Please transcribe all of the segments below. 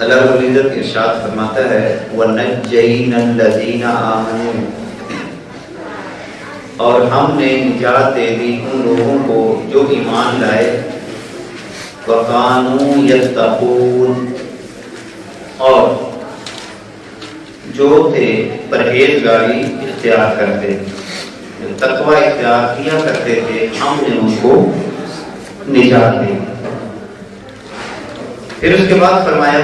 اللہ رب العزت ارشاد فرماتا ہے وَنَجَّيْنَا الَّذِينَ آمَنُوا، اور ہم نے نجات دے دی ان لوگوں کو جو ایمان لائے، وَكَانُوا يَتَّقُونَ، اور جو تھے پرہیزگاری اختیار کرتے، جو تقوی اختیار کیا کرتے تھے، ہم نے ان کو نجات دی۔ پھر اس کے بعد فرمایا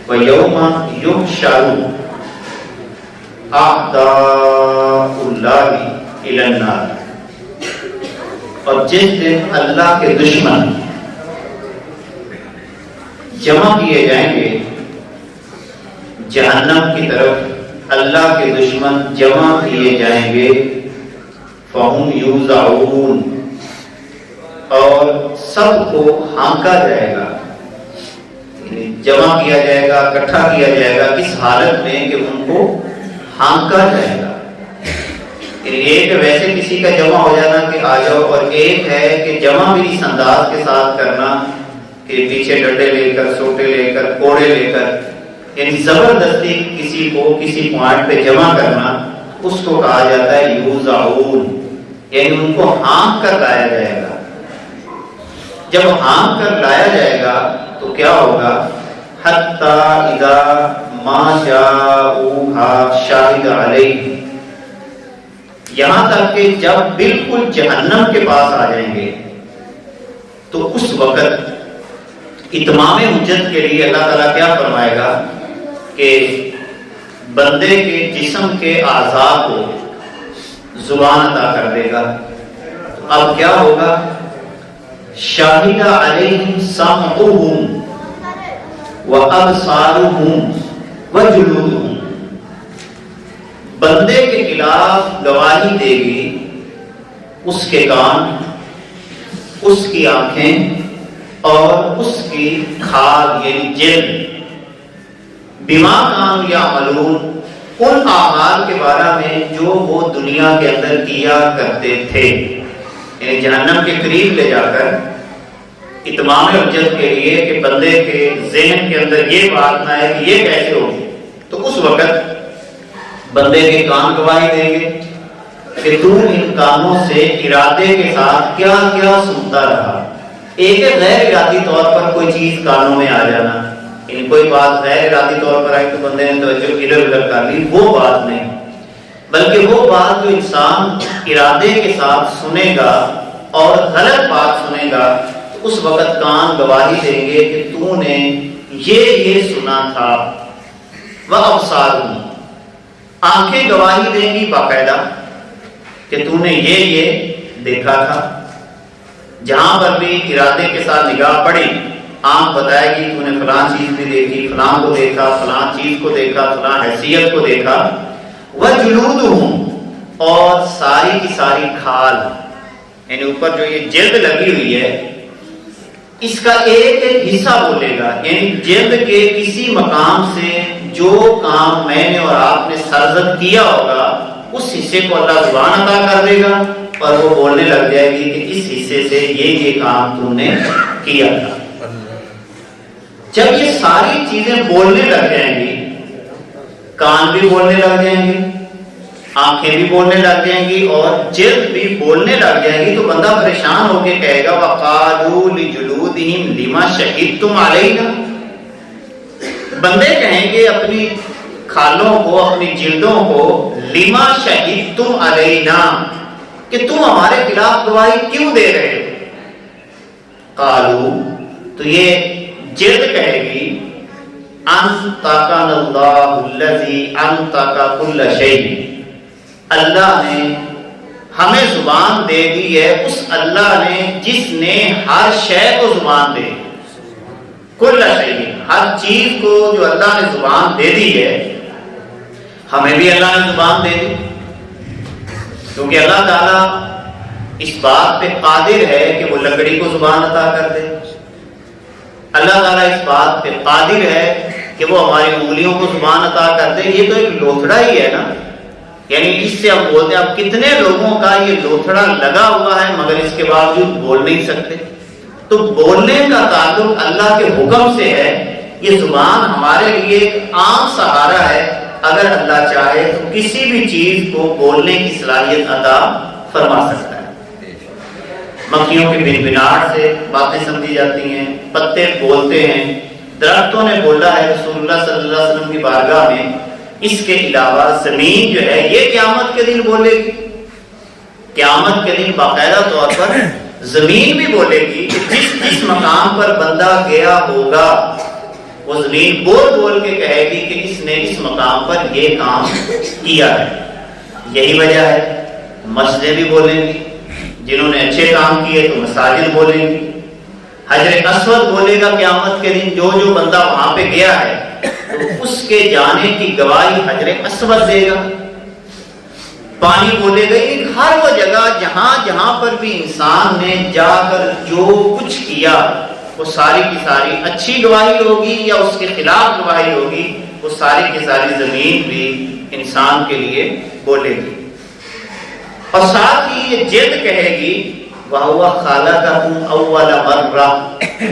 وَيَوْمَ يُحْشَرُ أَعْدَاءُ اللَّهِ إِلَى النَّارِ، اور جس دن اللہ کے دشمن جمع کیے جائیں گے جہنم کی طرف، اللہ کے دشمن جمع کیے جائیں گے، فَهُمْ يُوزَعُونَ، اور سب کو ہانکا جائے گا، جمع کیا جائے گا، اکٹھا کیا جائے گا، اس حالت میں کہ ان کو ہانکا جائے گا۔ ایک ویسے کسی کا جمع ہو جانا کہ آ جاؤ، اور ایک ہے کہ جمع بھی اس انداز کے ساتھ کرنا کہ پیچھے ڈنڈے لے کر، سوٹے لے کر، کوڑے لے کر، یعنی زبردستی کسی کو کسی پوائنٹ پہ جمع کرنا، اس کو کہا جاتا ہے یوزعون، یعنی ان کو ہانک کر لایا جائے گا۔ جب ہانک کر لایا جائے گا تو کیا ہوگا؟ حتی اذا ما جاؤوہا شاہد علیہ، یہاں تک کہ جب بالکل جہنم کے پاس آ جائیں گے تو اس وقت اتمام حجت کے لیے اللہ تعالیٰ کیا فرمائے گا کہ بندے کے جسم کے اعضاء کو زبان عطا کر دے گا۔ اب کیا ہوگا؟ شاہد علیہم سمعہم وابصارہم وجلودہم، بندے کے خلاف گواہی دے گی اس کے کان، اس کی آنکھیں اور اس کی کھال یعنی جلد، بما کانوا یعملون، ان اعمال کے بارے میں جو وہ دنیا کے اندر کیا کرتے تھے، یعنی جہنم کے قریب لے جا کر اتمام حجت کے لیے کہ بندے کے ذہن کے اندر یہ بات نہ ہے کہ یہ کیسے ہوگی، تو اس وقت بندے کے کان گواہی دیں گے کہ تو ان کانوں سے ارادے کے ساتھ کیا کیا سنتا رہا۔ ایک ہے غیر ارادی طور پر کوئی چیز کانوں میں آ جانا، یعنی کوئی بات غیر ارادی طور پر آئی تو بندے نے توجہ ادھر ادھر کر لی، وہ بات نہیں، بلکہ وہ بات جو انسان ارادے کے ساتھ سنے گا اور غلط بات سنے گا، تو اس وقت کان گواہی دیں گے کہ تو نے یہ سنا تھا۔ وَأَبْصَارُهُمْ، آنکھیں گواہی دیں گی باقاعدہ کہ تو نے یہ دیکھا تھا۔ جہاں پر بھی ارادے کے ساتھ نگاہ پڑی، آنکھ بتائے گی تو نے فلاں چیز بھی دیکھی، فلاں کو دیکھا، فلاں چیز کو دیکھا، فلاں حیثیت کو دیکھا۔ وَجُلُودُهُمْ، اور ساری کی ساری کھال، یعنی اوپر جو یہ جلد لگی ہوئی ہے، اس کا ایک ایک حصہ بولے گا، یعنی جلد کے کسی مقام سے جو کام میں نے اور آپ نے سرزد کیا ہوگا، اس حصے کو اللہ زبان عطا کر دے گا اور وہ بولنے لگ جائے گی کہ اس حصے سے یہ کام تم نے کیا تھا۔ جب یہ ساری چیزیں بولنے لگ جائیں گی، کان بھی بولنے لگ جائیں گے، آنکھیں بھی بولنے لگ جائیں گی اور جلد بھی بولنے لگ جائے گی، تو بندہ پریشان ہو کے کہے گا وَقَالُوا لِجُلُودِهِمْ لِمَ شَهِدتُّمْ عَلَيْنَا، بندے کہیں گے اپنی کھالوں کو، اپنی جلدوں کو، لِمَ شَهِدتُّمْ عَلَيْنَا، کہ تم ہمارے خلاف گواہی کیوں دے رہے ہو؟ قالوا، تو یہ جلد کہے گی أَنْطَقَنَا اللَّهُ الَّذِي أَنْطَقَ كُلَّ شَيْءٍ، اللہ نے ہمیں زبان دے دی ہے، اس اللہ نے جس نے ہر شے کو زبان دے، کل شیء، ہر چیز کو جو اللہ نے زبان دے دی ہے، ہمیں بھی اللہ نے زبان دے دی، کیونکہ اللہ تعالیٰ اس بات پہ قادر ہے کہ وہ لکڑی کو زبان عطا کر دے، اللہ تعالیٰ اس بات پہ قادر ہے کہ وہ ہماری انگلیوں کو زبان عطا کر دے۔ یہ تو ایک لوتھڑا ہی ہے نا، یعنی اس سے ہم بولتے ہیں اب کتنے لوگوں کا یہ لوتھڑا لگا ہوا ہے مگر اس کے باوجود بول نہیں سکتے۔ تو بولنے کا تعلق اللہ کے حکم سے ہے یہ زبان ہمارے لیے ایک عام سہارا ہے، اگر اللہ چاہے تو کسی بھی چیز کو بولنے کی صلاحیت عطا فرما سکتا ہے۔ مکھیوں کی بنبناہٹ سے باتیں سمجھی جاتی ہیں، پتے بولتے ہیں، درختوں نے بولا ہے رسول اللہ صلی اللہ علیہ وسلم کی بارگاہ میں۔ اس کے علاوہ زمین جو ہے یہ قیامت کے دن بولے گی، قیامت کے دن باقاعدہ طور پر زمین بھی بولے گی کہ جس مقام پر بندہ گیا ہوگا وہ زمین بول بول کے کہے گی کہ اس نے اس مقام پر یہ کام کیا ہے۔ یہی وجہ ہے مسجدیں بھی بولیں گی، جنہوں نے اچھے کام کیے تو مساجد بولیں گی۔ حجر اسود بولے گا قیامت کے دن، جو جو بندہ وہاں پہ گیا ہے تو اس کے جانے کی گواہی حجر اسود دے گا۔ پانی بولے گا، ہر وہ جگہ جہاں جہاں پر بھی انسان نے جا کر جو کچھ کیا وہ ساری کی ساری اچھی گواہی ہوگی یا اس کے خلاف گواہی ہوگی، وہ ساری کی ساری زمین بھی انسان کے لیے بولے گی۔ اور ساتھ ہی یہ جد کہے گی وَهُوَ خَلَقَكُمْ أَوَّلَ مَرَّةٍ،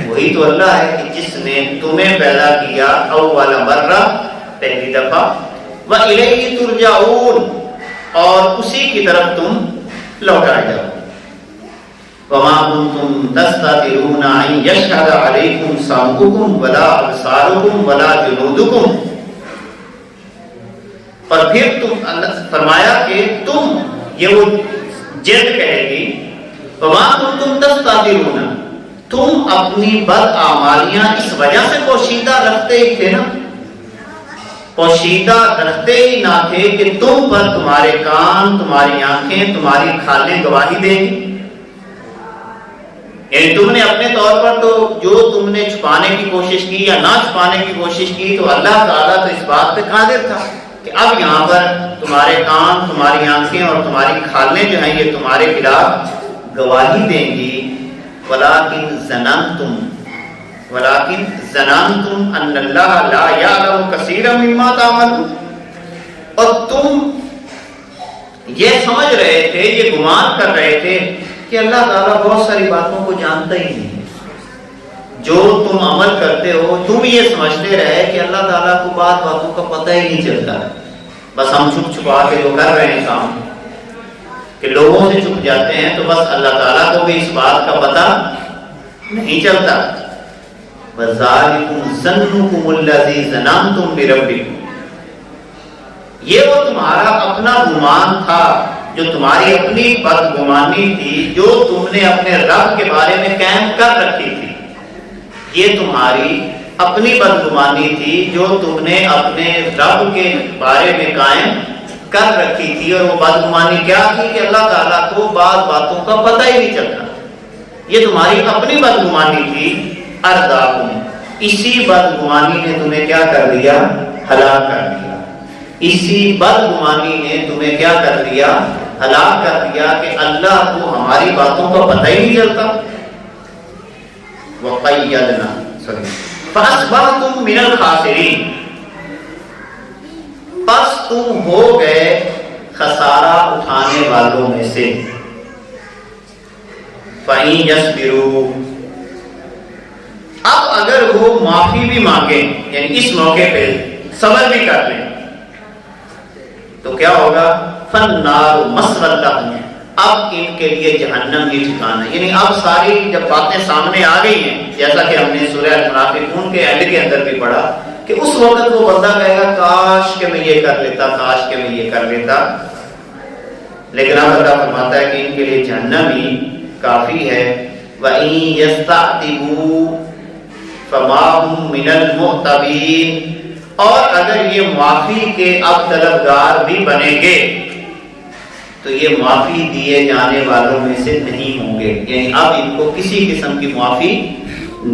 وہی تو اللہ ہے کہ جس نے تمہیں پیدا کیا اول مرہ، پہلی دفعہ، وَإِلَيْهِ تُرْجَعُونَ، اور اسی کی طرف تم لوٹائے جاؤ۔ وَمَا كُنْتُمْ تَسْتَتِرُونَ أَن يَشْهَدَ عَلَيْكُمْ سَمْعُكُمْ وَلَا أَبْصَارُكُمْ وَلَا جُلُودُكُمْ، اور پھر تم فرمایا کہ تم، یہ وہ جد کہے گی، وَمَا كُنْتُمْ تَسْتَتِرُونَ، تم اپنی بد اعمالیاں اس وجہ سے پوشیدہ رکھتے ہی تھے نا، پوشیدہ رکھتے ہی نہ تھے کہ تم پر تمہارے کان، تمہاری آنکھیں، تمہاری کھالیں گواہی دیں گی۔ یعنی تم نے اپنے طور پر تو جو تم نے چھپانے کی کوشش کی یا نہ چھپانے کی کوشش کی، تو اللہ تعالیٰ تو اس بات پہ قادر تھا کہ اب یہاں پر تمہارے کان، تمہاری آنکھیں اور تمہاری کھالیں جو ہیں یہ تمہارے خلاف گواہی دیں گی۔ وَلَٰكِنْ ظَنَنْتُمْ أَنَّ اللَّهَ لَا يَعْلَمُ كَثِيرًا مِمَّا تَعْمَلُونَ، اور تم یہ سمجھ رہے تھے، یہ گمان کر رہے تھے کہ اللہ تعالیٰ بہت ساری باتوں کو جانتا ہی نہیں، جو تم عمل کرتے ہو تم یہ سمجھتے رہے کہ اللہ تعالیٰ کو باتوں کا پتہ ہی نہیں چلتا، بس ہم چھپ چھپا کے جو کر رہے ہیں کام کہ لوگوں سے چھپ جاتے ہیں، تو بس اللہ تعالیٰ کو بھی اس بات کا پتہ نہیں چلتا۔ وَذَٰلِكُمْ ظَنُّكُمُ الَّذِي ظَنَنْتُمْ بِرَبِّكُمْ، یہ وہ تمہارا اپنا گمان تھا، جو تمہاری اپنی بدگمانی تھی، جو تم نے اپنے رب کے بارے میں قائم کر رکھی تھی، یہ تمہاری اپنی بدگمانی تھی جو تم نے اپنے رب کے بارے میں قائم کر رکھی تھی۔ اور وہ بدگمانی کیا تھی کہ اللہ تعالیٰ کو بعض باتوں کا پتہ ہی نہیں چلتا، یہ تمہاری اپنی بدگمانی تھی۔ ارداکم، اسی بدگمانی نے تمہیں کیا کر دیا؟ ہلاک کر دیا۔ اسی بدگمانی نے تمہیں کیا کر دیا؟ ہلاک کر دیا کہ اللہ کو ہماری باتوں کا پتہ ہی نہیں چلتا۔ وَقَيَّدْنَا فَأَصْبَحْتُمْ مِنَ الْخَاسِرِينَ، پس تم ہو گئے خسارہ اٹھانے والوں میں سے۔ فَإِن يَصْبِرُوا، اب اگر وہ معافی بھی مانگیں، یعنی اس موقع پہ صبر بھی کر لیں، تو کیا ہوگا؟ فَالنَّارُ مَثْوًى لَهُمْ، اب ان کے لیے جہنم ہی ٹھکانہ۔ یعنی اب ساری جب باتیں سامنے آ گئی ہیں، جیسا کہ ہم نے سورہ المنافقون کے اینڈ کے اندر بھی پڑھا کہ اس وقت وہ بندہ کہے گا کاش کہ میں یہ کر لیتا، کاش کہ میں یہ کر لیتا، لیکن اب اللہ فرماتا ہے کہ ان کے لیے جہنم ہی کافی ہے۔ وَإِن يَسْتَعْتِبُوا فَمَا هُم مِّنَ الْمُعْتَبِينَ، اور اگر یہ معافی کے اب طلبگار بھی بنیں گے تو یہ معافی دیے جانے والوں میں سے نہیں ہوں گے، یعنی اب ان کو کسی قسم کی معافی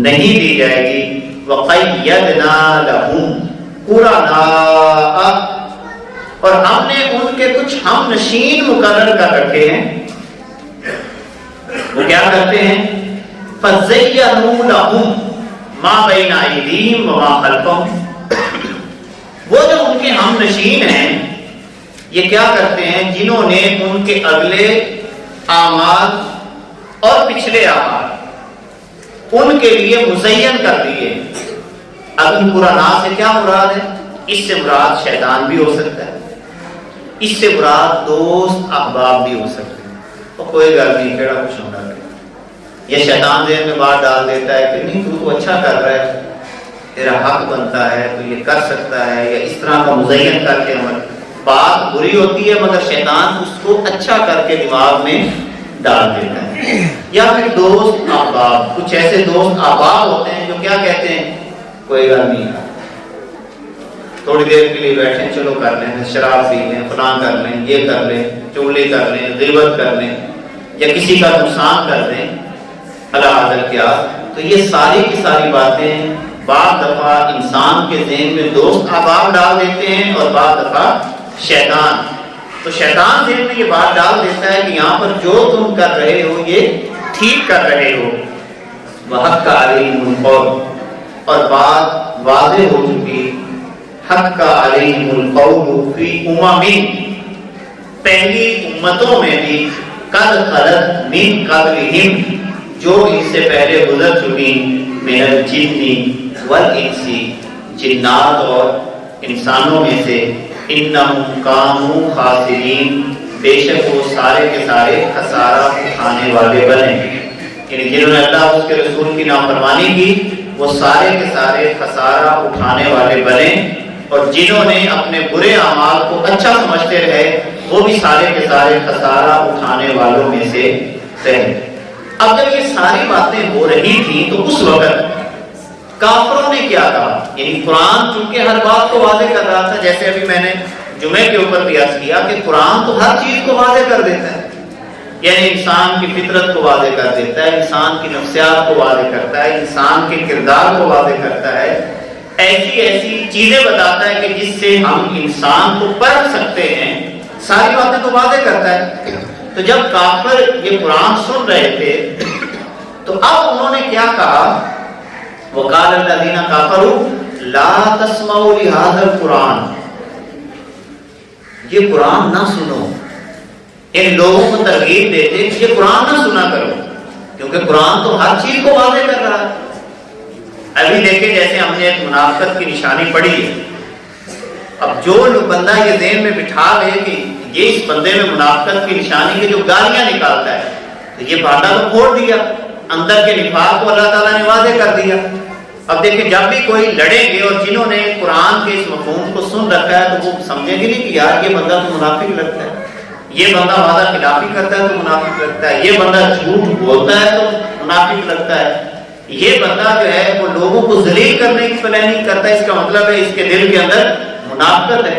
نہیں دی جائے گی۔ وَقَيَّدْنَا لَهُمْ قُرَنَاءَ، اور ہم نے ان کے کچھ ہم نشین مقرر کر رکھے ہیں، وہ کیا کرتے ہیں؟ فَزَيَّنُوا لَهُمْ مَا بَيْنَ أَيْدِيهِمْ وَمَا خَلْفَهُمْ، وہ جو ان کے ہم نشین ہیں یہ کیا کرتے ہیں؟ جنہوں نے ان کے اگلے اعمال اور پچھلے اعمال ان کے لیے مزین کر دیے، اب ان قرآن سے کیا مراد ہے؟ اس سے مراد شیطان بھی ہو سکتا ہے، اس سے مراد دوست احباب بھی ہو سکتے ہیں۔ اور کوئی گل نہیں، کیڑا کچھ ہونا ہے، یہ شیطان ذہن میں بات ڈال دیتا ہے کہ نہیں تو اچھا کر رہا ہے، تیرا حق بنتا ہے، تو یہ کر سکتا ہے، یا اس طرح کا مزین کر کے عمل۔ بات بری ہوتی ہے مگر شیطان اس کو اچھا کر کے دماغ میں ڈال دیتا ہے۔ یا پھر دوست احباب، کچھ ایسے دوست احباب ہوتے ہیں جو کیا کہتے ہیں، کوئی گل نہیں، تھوڑی دیر کے لیے بیٹھیں، چلو کر لیں، شراب پی لیں، فلاں کر لیں، یہ کر لیں، چغلی کر لیں، غیبت کر لیں، یا کسی کا نقصان کر دیں اللہ کیا۔ تو یہ ساری کی ساری باتیں بعض دفعہ انسان کے ذہن میں دوست احباب ڈال دیتے ہیں اور بعض دفعہ شیطان۔ تو شیطان ذہن میں یہ بات ڈال دیتا ہے کہ یہاں پر جو تم کر رہے ہو یہ ٹھیک کر رہے ہو، وَحَقَّ عَلَيْهِمُ الْقَوْلُ، اور بات واضح ہو چکی، حَقَّ عَلَيْهِمُ الْقَوْلُ فِي أُمَمٍ، پہلی امتوں میں بھی، قَدْ خَلَتْ مِن قَبْلِهِمْ، جو ان سے پہلے گزر چکی، مِنَ الْجِنِّ وَالْإِنسِ، جنات اور انسانوں میں سے، إِنَّهُمْ كَانُوا خَاسِرِينَ، بے شک وہ سارے کے سارے خسارہ اٹھانے والے بنے، یعنی جنہوں نے اللہ اس کے رسول کی نافرمانی کی وہ سارے کے سارے خسارہ اٹھانے والے بنے، اور جنہوں نے اپنے برے اعمال کو اچھا سمجھتے رہے وہ بھی سارے کے سارے خسارہ اٹھانے والوں میں سے رہے۔ اب جب یہ ساری باتیں ہو رہی تھیں تو اس وقت کافروں نے کیا کہا، یعنی قرآن چونکہ ہر بات کو واضح کر رہا تھا، جیسے ابھی میں نے جمعے کے اوپر بھی عرض کیا کہ قرآن تو ہر چیز کو واضح کر دیتا ہے، یعنی انسان کی فطرت کو واضح کر دیتا ہے، انسان کی نفسیات کو واضح کرتا ہے، انسان کے کردار کو واضح کرتا ہے، ایسی ایسی چیزیں بتاتا ہے کہ جس سے ہم انسان کو پرکھ سکتے ہیں، ساری باتیں تو واضح کرتا ہے۔ تو جب کافر یہ قرآن سن رہے تھے تو اب انہوں نے کیا کہا، وَقَالَ الَّذِينَ كَفَرُوا لَا تَسْمَعُوا لِهَذَا الْقُرْآنِ، یہ قرآن نہ سنو، ان لوگوں کو ترغیب دیتے کہ یہ قرآن نہ سنا کرو، کیونکہ قرآن تو ہر چیز کو واضح کر رہا ہے۔ ابھی دیکھیں جیسے ہم نے ایک منافقت کی نشانی پڑھی ہے، اب جو بندہ یہ ذہن میں بٹھا لے کہ یہ اس بندے میں منافقت کی نشانی ہے جو گالیاں نکالتا ہے، تو یہ بھانڈا تو پھوڑ دیا، اندر کے نفاق کو اللہ تعالیٰ نے واضح کر دیا۔ اب دیکھیں جب بھی کوئی لڑیں گے اور جنہوں نے قرآن کے اس مفہوم کو سن رکھا ہے تو وہ سمجھیں گے نہیں کہ یار یہ بندہ تو منافق لگتا ہے، یہ بندہ وعدہ خلافی کرتا ہے تو منافق لگتا ہے، یہ بندہ جھوٹ بولتا ہے تو منافق لگتا ہے، یہ بندہ جو ہے وہ لوگوں کو ذلیل کرنے کی پلاننگ کرتا ہے، اس کا مطلب ہے اس کے دل کے اندر منافقت ہے۔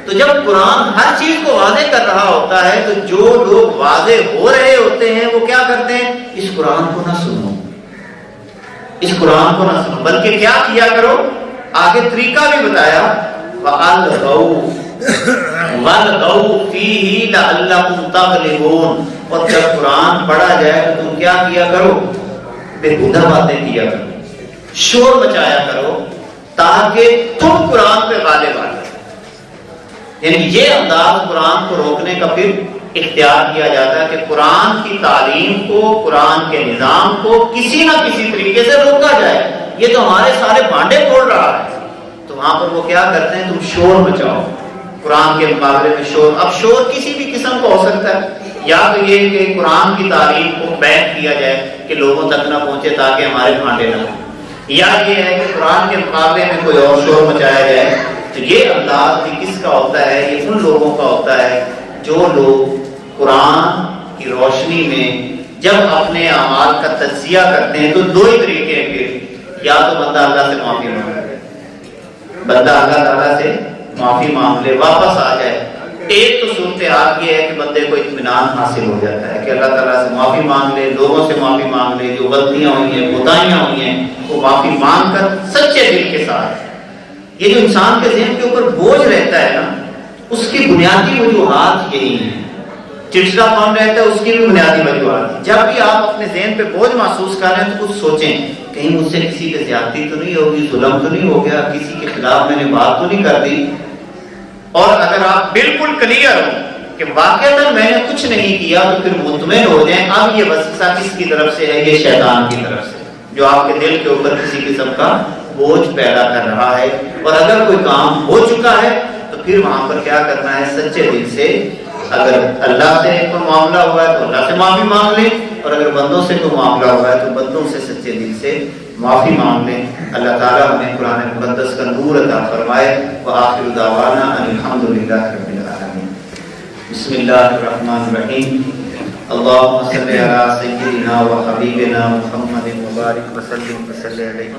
تو جب قرآن ہر چیز کو واضح کر رہا ہوتا ہے تو جو لوگ واضح ہو رہے ہوتے ہیں وہ کیا کرتے ہیں، اس قرآن کو نہ سنو، اس قرآن کو نہ سنو، بلکہ کیا کیا کرو، آگے طریقہ بھی بتایا، وَأَلْغَوْا فِيهِ لَعَلَّكُمْ تَغْلِبُونَ، اور جب قرآن پڑھا جائے تو تم کیا کیا کرو، بےہودہ باتیں کیا کرو، شور مچایا کرو تاکہ تم قرآن پہ غالب آ جاؤ۔ یعنی یہ انداز قرآن کو روکنے کا پھر اختیار کیا جاتا ہے کہ قرآن کی تعلیم کو، قرآن کے نظام کو کسی نہ کسی طریقے سے روکا جائے، یہ تو ہمارے سارے بانڈے پھوڑ رہا ہے۔ تو وہاں پر وہ کیا کرتے ہیں، تم شور مچاؤ قرآن کے مقابلے میں شور۔ اب شور کسی بھی قسم کا ہو سکتا ہے، یا تو یہ کہ قرآن کی تعلیم کو بیان کیا جائے کہ لوگوں تک نہ پہنچے تاکہ ہمارے بانڈے نہ ہوں، یا یہ ہے کہ قرآن کے مقابلے میں کوئی اور شور مچایا جائے۔ تو یہ انداز بھی کس کا ہوتا ہے، یہ ان لوگوں کا ہوتا ہے جو لوگ قرآن کی روشنی میں جب اپنے اعمال کا تجزیہ کرتے ہیں تو دو ہی طریقے ہیں، پھر یا تو بندہ اللہ سے معافی مانگے، بندہ اللہ تعالیٰ سے معافی مانگ لے، واپس آ جائے۔ ایک تو صورتحال یہ ہے کہ بندے کو اطمینان حاصل ہو جاتا ہے کہ اللہ تعالیٰ سے معافی مانگ لے، لوگوں سے معافی مانگ لے، جو غلطیاں ہوئی ہیں، کوتاہیاں ہوئی ہیں، وہ معافی مانگ کر سچے دل کے ساتھ۔ یہ جو انسان کے ذہن کے اوپر بوجھ رہتا ہے نا، اس کی بنیادی وجوہات یہی ہیں، چڑچڑا پن رہتا ہے اس کی بھی بنیادی وجوہات۔ جب بھی آپ اپنے ذہن پہ بوجھ محسوس کر رہے ہیں تو کچھ سوچیں، کہیں مجھ سے کسی کی زیادتی تو نہیں ہوگی، ظلم تو نہیں ہو گیا، کسی کے خلاف میں نے بات تو نہیں کر دی۔ اور اگر آپ بالکل کلیئر ہو کہ واقعتاً میں نے کچھ نہیں کیا تو پھر مطمئن ہو جائیں، اب یہ وسوسہ کس کی طرف سے ہے، یہ شیطان کی طرف سے، جو آپ کے دل کے اوپر کسی قسم کا بوجھ پیدا کر رہا ہے. اور اگر کوئی کام ہو چکا ہے تو پھر وہاں پر کیا کرنا ہے؟ سچے دل سے اگر اللہ سے کوئی معاملہ ہوا ہے تو اللہ سے معافی مانگ لیں، اور اگر بندوں سے کوئی معاملہ ہوا ہے تو بندوں سے سچے دل سے معافی مانگ لیں. اللہ تعالیٰ ہمیں قرآن مقدس کا نور عطا فرمائے. وآخر دعوانا ان الحمدللہ رب العالمین. بسم اللہ الرحمن الرحیم. اللہم صلی علی سیدنا و حبیبنا محمد مبارک وسلم علیہ.